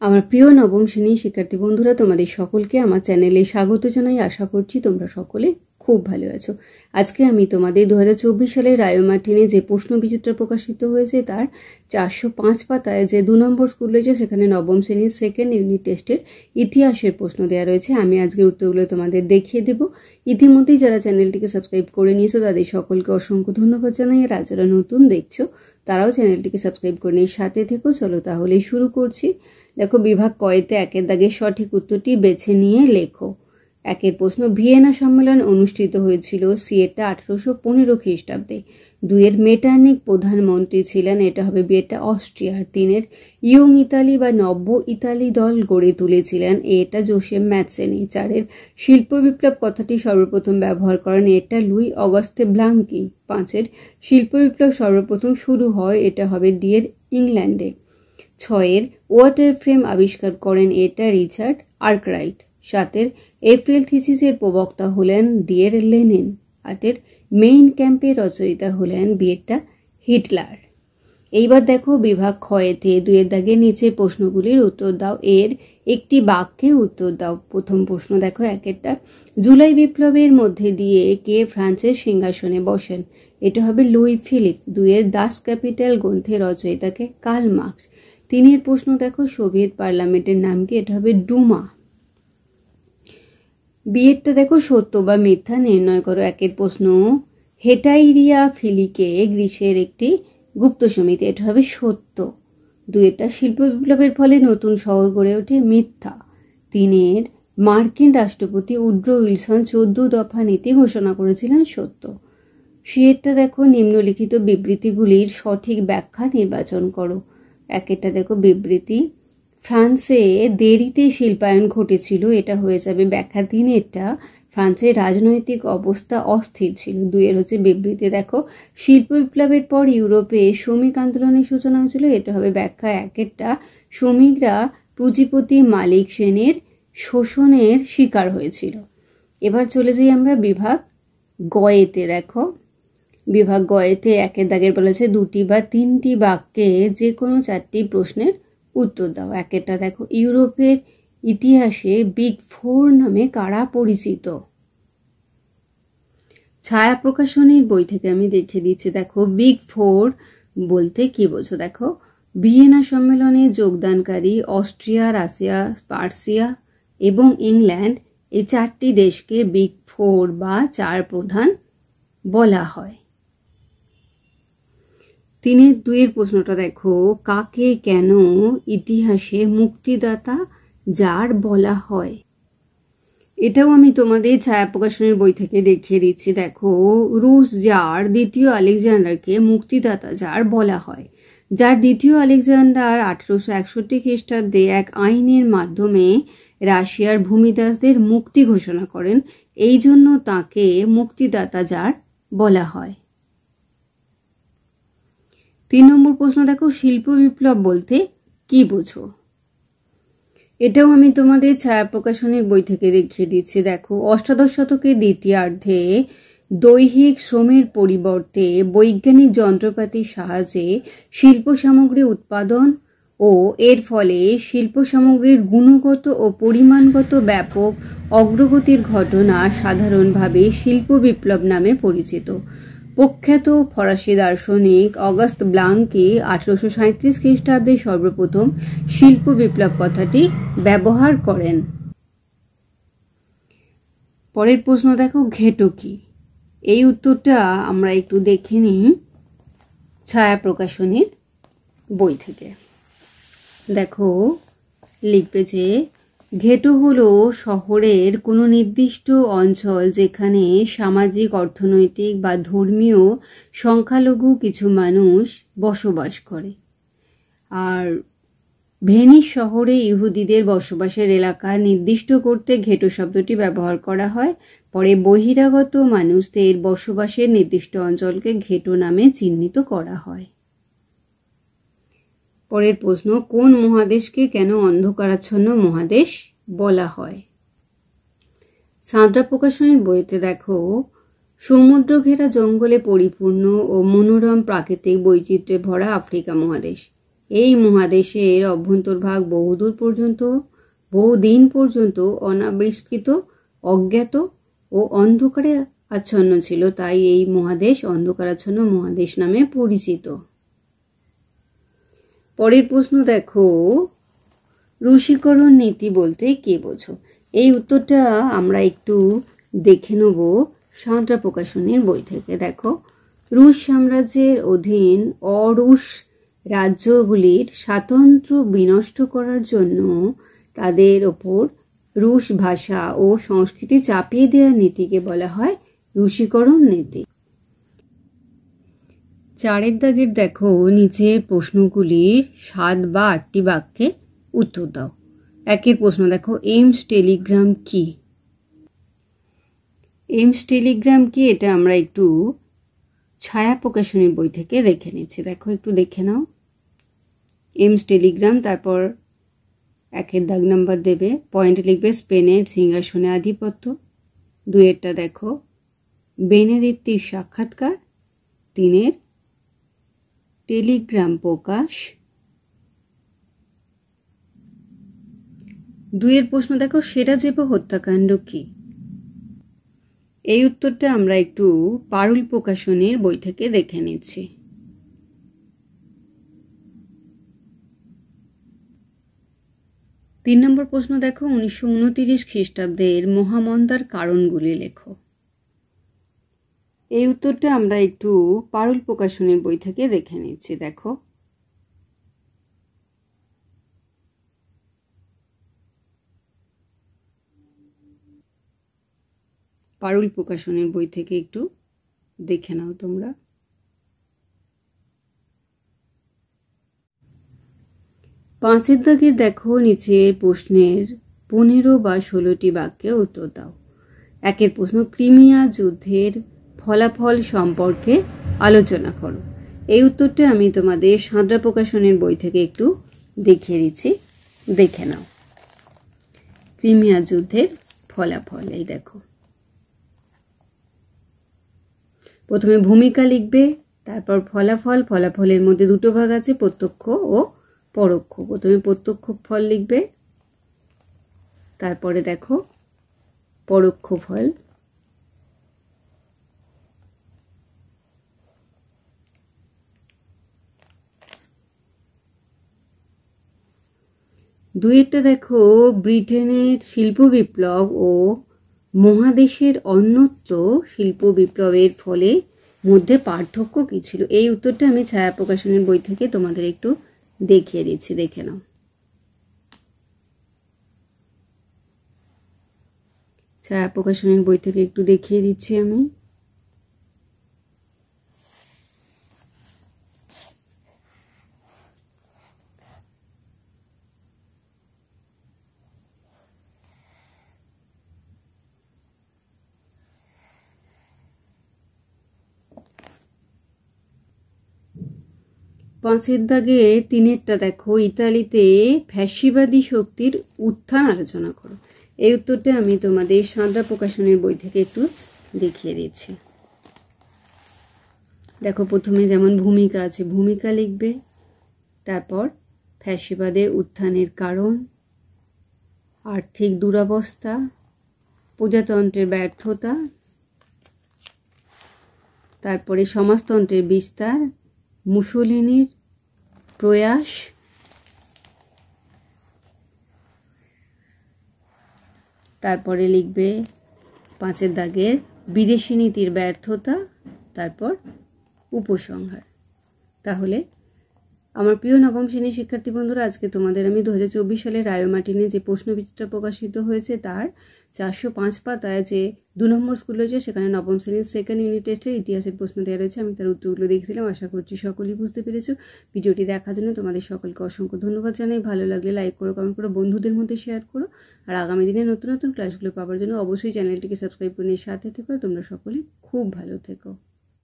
আমার প্রিয় নবম শ্রেণীর শিক্ষার্থী বন্ধুরা, তোমাদের সকলকে আমার চ্যানেলে স্বাগত জানাই। আশা করছি তোমরা সকলে খুব ভালো আছো। আজকে আমি তোমাদের 2024 সালের রায় মার্টিনে যে প্রশ্ন বিচিত্রা প্রকাশিত হয়েছে তার 405 পাতায় যে 2 নম্বর স্কুল রয়েছে সেখানে নবম শ্রেণীর সেকেন্ড ইউনিট টেস্টের ইতিহাসের প্রশ্ন দেওয়া রয়েছে। আমি আজকের উত্তরগুলো তোমাদের দেখিয়ে দেব। ইতিমধ্যেই যারা চ্যানেলটিকে সাবস্ক্রাইব করে নিয়েছো তাদের সকলকে অসংখ্য ধন্যবাদ জানাই। আর যারা নতুন দেখছো তারাও চ্যানেলটিকে সাবস্ক্রাইব করে নিয়ে সাথে থেকো। চলো তাহলে শুরু করছি। দেখো, বিভাগ কয়েতে একের দাগের সঠিক উত্তরটি বেছে নিয়ে লেখো। একের প্রশ্ন, ভিয়েনা সম্মেলন অনুষ্ঠিত হয়েছিল সিয়েটা 1815 খ্রিস্টাব্দে। 2-এর মেটার্নিক প্রধানমন্ত্রী ছিলেন, এটা হবে বিয়েটা অস্ট্রিয়ার। 3-এর ইয়ং ইতালি বা নব্য ইতালি দল গড়ে তুলেছিলেন, এটা জোসেফ ম্যাৎসেনি। 4-এর শিল্প বিপ্লব কথাটি সর্বপ্রথম ব্যবহার করেন, এটা লুই অগাস্তে ব্লাঙ্কি। 5-এর শিল্প বিপ্লব সর্বপ্রথম শুরু হয়, এটা হবে ডিয়ের ইংল্যান্ডে। 6-এর ওয়াটার ফ্রেম আবিষ্কার করেন, এটা রিচার্ড আর্করাইট। 7-এর এপ্রিল থিসিসের প্রবক্তা হলেন ডিয়ের লেনিন। 8-এর মেইন ক্যাম্পের রচয়িতা হলেন বিয়েটা হিটলার। এইবার দেখো, বিভাগ ক্ষয়েতে 2-এর দাগে নিচে প্রশ্নগুলির উত্তর দাও। এর একটি বাক্যে উত্তর দাও। প্রথম প্রশ্ন দেখো, একেরটা, জুলাই বিপ্লবের মধ্যে দিয়ে কে ফ্রান্সের সিংহাসনে বসেন? এটা হবে লুই ফিলিপ। 2-এর দাস ক্যাপিটাল গ্রন্থের রচয়িতাকে কার্ল মার্কস। 3-এর প্রশ্ন দেখো, সোভিয়েত পার্লামেন্টের নাম কি? এটা হবে ডুমা। বিয়েরটা দেখো, সত্য বা মিথ্যা নির্ণয় করো। একের প্রশ্ন, হেটাইরিয়া ফিলিকে গ্রীসের একটি গুপ্ত সমিতি, এটা হবে সত্য। 2-এরটা, শিল্প বিপ্লবের ফলে নতুন শহর গড়ে ওঠে, মিথ্যা। 3-এর, মার্কিন রাষ্ট্রপতি উড্রো উইলসন 14 দফা নীতি ঘোষণা করেছিলেন, সত্য। 4-এরটা দেখো, নিম্নলিখিত বিবৃতিগুলির সঠিক ব্যাখ্যা নির্বাচন করো। একেরটা দেখো, বিবৃতি, ফ্রান্সে দেরিতে শিল্পায়ন ঘটেছিল, এটা হয়ে যাবে ব্যাখ্যা। 3-এরটা, ফ্রান্সের রাজনৈতিক অবস্থা অস্থির ছিল। 2-এর হচ্ছে বিবৃতি দেখো, শিল্প বিপ্লবের পর ইউরোপে শ্রমিক আন্দোলনের সূচনা হয়েছিল, এটা হবে ব্যাখ্যা। 1-এরটা, শ্রমিকরা পুঁজিপতি মালিক শ্রেণীর শোষণের শিকার হয়েছিল। এবার চলে যাই আমরা বিভাগ গয়েতে। দেখো, বিভাগ গয়েতে 1-এর দাগের বলেছে 2টি বা 3টি বাক্যে যে কোনো 4টি প্রশ্নের উত্তর দাও। 1-এরটা দেখো, ইউরোপের ইতিহাসে বিগ ফোর নামে কারা পরিচিত? ছায়া প্রকাশনীর বই থেকে আমি দেখে দিচ্ছি। দেখো, বিগ ফোর বলতে কি বোঝো? দেখো, ভিয়েনা সম্মেলনে যোগদানকারী অস্ট্রিয়া, রাশিয়া, পার্সিয়া এবং ইংল্যান্ড, এই 4টি দেশকে বিগ ফোর বা 4 প্রধান বলা হয়। 3-এর 2-এর প্রশ্নটা দেখো, কাকে কেন ইতিহাসে মুক্তিদাতা জার বলা হয়? এটাও আমি তোমাদের ছায়া প্রকাশনের বই থেকে দেখিয়ে দিচ্ছি। দেখো, রুশ জার দ্বিতীয় আলেকজান্ডারকে মুক্তিদাতা জার বলা হয়। যার দ্বিতীয় আলেকজান্ডার 1861 খ্রিস্টাব্দে এক আইনের মাধ্যমে রাশিয়ার ভূমিদাসদের মুক্তি ঘোষণা করেন, এই জন্য তাকে মুক্তিদাতা জার বলা হয়। 3 নম্বর প্রশ্ন দেখো, শিল্প বিপ্লব বলতে কি বোঝো? এটাও আমি তোমাদের ছায়া প্রকাশনীর বই থেকে দেখিয়ে দিচ্ছি। দেখো, অষ্টাদশ শতকের দ্বিতীয়ার্ধে দৈহিক শ্রমের পরিবর্তে বৈজ্ঞানিক যন্ত্রপাতির সাহায্যে শিল্প সামগ্রী উৎপাদন ও এর ফলে শিল্প সামগ্রীর গুণগত ও পরিমাণগত ব্যাপক অগ্রগতির ঘটনা সাধারণভাবে শিল্প বিপ্লব নামে পরিচিত। প্রখ্যাত ফরাসি দার্শনিক অগাস্ত ব্লাঙ্কি 1837 খ্রিস্টাব্দে সর্বপ্রথম শিল্প বিপ্লব কথাটি ব্যবহার করেন। পরের প্রশ্ন দেখো, ঘেটো কি? এই উত্তরটা আমরা একটু দেখে নিই ছায়া প্রকাশনীর বই থেকে। দেখো, লিখবে যে ঘেটো হলো শহরের কোনো নির্দিষ্ট অঞ্চল যেখানে সামাজিক, অর্থনৈতিক বা ধর্মীয় সংখ্যালঘু কিছু মানুষ বসবাস করে। আর ভেনিস শহরে ইহুদিদের বসবাসের এলাকা নির্দিষ্ট করতে ঘেটো শব্দটি ব্যবহার করা হয়। পরে বহিরাগত মানুষদের বসবাসের নির্দিষ্ট অঞ্চলকে ঘেটো নামে চিহ্নিত করা হয়। পরের প্রশ্ন, কোন মহাদেশকে কেন অন্ধকারাচ্ছন্ন মহাদেশ বলা হয়? সাঁতরা প্রকাশনের বইতে দেখো, সমুদ্র ঘেরা জঙ্গলে পরিপূর্ণ ও মনোরম প্রাকৃতিক বৈচিত্র্যে ভরা আফ্রিকা মহাদেশ, এই মহাদেশের অভ্যন্তরভাগ বহুদিন পর্যন্ত অনাবিষ্কৃত, অজ্ঞাত ও অন্ধকারে আচ্ছন্ন ছিল, তাই এই মহাদেশ অন্ধকারাচ্ছন্ন মহাদেশ নামে পরিচিত। পরের প্রশ্ন দেখো, রূশীকরণ নীতি বলতে কি বোঝো? এই উত্তরটা আমরা একটু দেখে নেব সাঁতরা প্রকাশনীর বই থেকে। দেখো, রুশ সাম্রাজ্যের অধীন অরুশ রাজ্যগুলির স্বাতন্ত্র্য বিনষ্ট করার জন্য তাদের ওপর রুশ ভাষা ও সংস্কৃতি চাপিয়ে দেওয়ার নীতিকে বলা হয় রূশীকরণ নীতি। 4 দাগের দেখো, নিচের প্রশ্নগুলির 7 বা 8টি বাক্যে উত্তর দাও। 1 প্রশ্ন দেখো, এমস টেলিগ্রাম কি? এমস টেলিগ্রাম কি এটা আমরা একটু ছায়া প্রকাশনীর বই থেকে দেখে নিচ্ছি। দেখো, একটু দেখে নাও। এমস টেলিগ্রাম, তারপর 1 দাগ নাম্বার দেবে, পয়েন্ট লিখবে স্পেনের সিংহাসনে আধিপত্য। 2 দেখো, বেনেদিক্টের সাক্ষাৎকার। 3 টেলিগ্রাম প্রকাশ। 2 প্রশ্ন দেখো, সেরাজেভো হত্যাকাণ্ড কি? এই উত্তরটা আমরা একটু পারুল প্রকাশনীর বই থেকে দেখে নিচ্ছি। 3 নম্বর প্রশ্ন দেখো, 1929 খ্রিস্টাব্দের মহামন্দার কারণগুলি লেখো। এই উত্তরটা আমরা একটু পারুল প্রকাশনীর বই থেকে দেখে নিচ্ছি। দেখো, পারুল প্রকাশনীর বই থেকে একটু দেখে নাও তোমরা। 5 দাগের দেখো, নিচের প্রশ্নের 15 বা 16টি বাক্যে উত্তর দাও। 1 প্রশ্ন, ক্রিমিয়া যুদ্ধের ফলাফল সম্পর্কে আলোচনা করো। এই উত্তরটা আমি তোমাদের সাঁতরা প্রকাশনীর বই থেকে একটু দেখিয়ে দিচ্ছি, দেখে নাও। ক্রিমিয়া যুদ্ধের ফলাফল, এই দেখো, প্রথমে ভূমিকা লিখবে, তারপর ফলাফল। ফলাফলের মধ্যে 2টো ভাগ আছে, প্রত্যক্ষ ও পরোক্ষ। প্রথমে প্রত্যক্ষ ফল লিখবে, তারপরে দেখো পরোক্ষ ফল। দুইটা দেখো, ব্রিটেনের শিল্প বিপ্লব ও মহাদেশের অন্যত্র শিল্প বিপ্লবের ফলে মধ্যে পার্থক্য কি ছিল? এই উত্তরটা আমি ছায়া প্রকাশনীর বই থেকে তোমাদের একটু দেখিয়ে দিচ্ছি, দেখে নাও। ছায়া প্রকাশনীর বই থেকে একটু দেখিয়ে দিচ্ছি আমি। পাঁচের দাগে 3 দেখো, ইতালিতে ফ্যাসিবাদী শক্তির উত্থান আলোচনা করো। এই উত্তরটা আমি তোমাদের সাঁতরা প্রকাশনের বই থেকে একটু দেখিয়ে দিচ্ছি। দেখো, প্রথমে যেমন ভূমিকা আছে, ভূমিকা লিখবে, তারপর ফ্যাসিবাদের উত্থানের কারণ, আর্থিক দুরবস্থা, প্রজাতন্ত্রের ব্যর্থতা, তারপরে সমাজতন্ত্রের বিস্তার, মুসোলিনির প্রয়াস, তারপরে লিখবে 5 দাগের বিদেশি নীতির ব্যর্থতা, তারপর উপসংহার। তাহলে আমার প্রিয় নবম শ্রেণীর শিক্ষার্থী বন্ধুরা, আজকে তোমাদের আমি 2024 সালের রায়োমার্টিনে যে প্রশ্নবিচিত্রা প্রকাশিত হয়েছে তার 405 পাতায় যে 2 নম্বর স্কুল রয়েছে, সেখানে নবম শ্রেণীর সেকেন্ড ইউনিট টেস্টের ইতিহাসের প্রশ্ন দেওয়া রয়েছে। আমি তার উত্তরগুলো দেখছিলাম, আশা করছি সকলেই বুঝতে পেরেছো। ভিডিওটি দেখার জন্য তোমাদের সকলকে অসংখ্য ধন্যবাদ জানাই। ভালো লাগলে লাইক করো, কমেন্ট করো, বন্ধুদের মধ্যে শেয়ার করো। আর আগামী দিনে নতুন নতুন ক্লাসগুলো পাওয়ার জন্য অবশ্যই চ্যানেলটিকে সাবস্ক্রাইব করে নিয়ে সাথে থেকো। তোমরা সকলে খুব ভালো থেকো।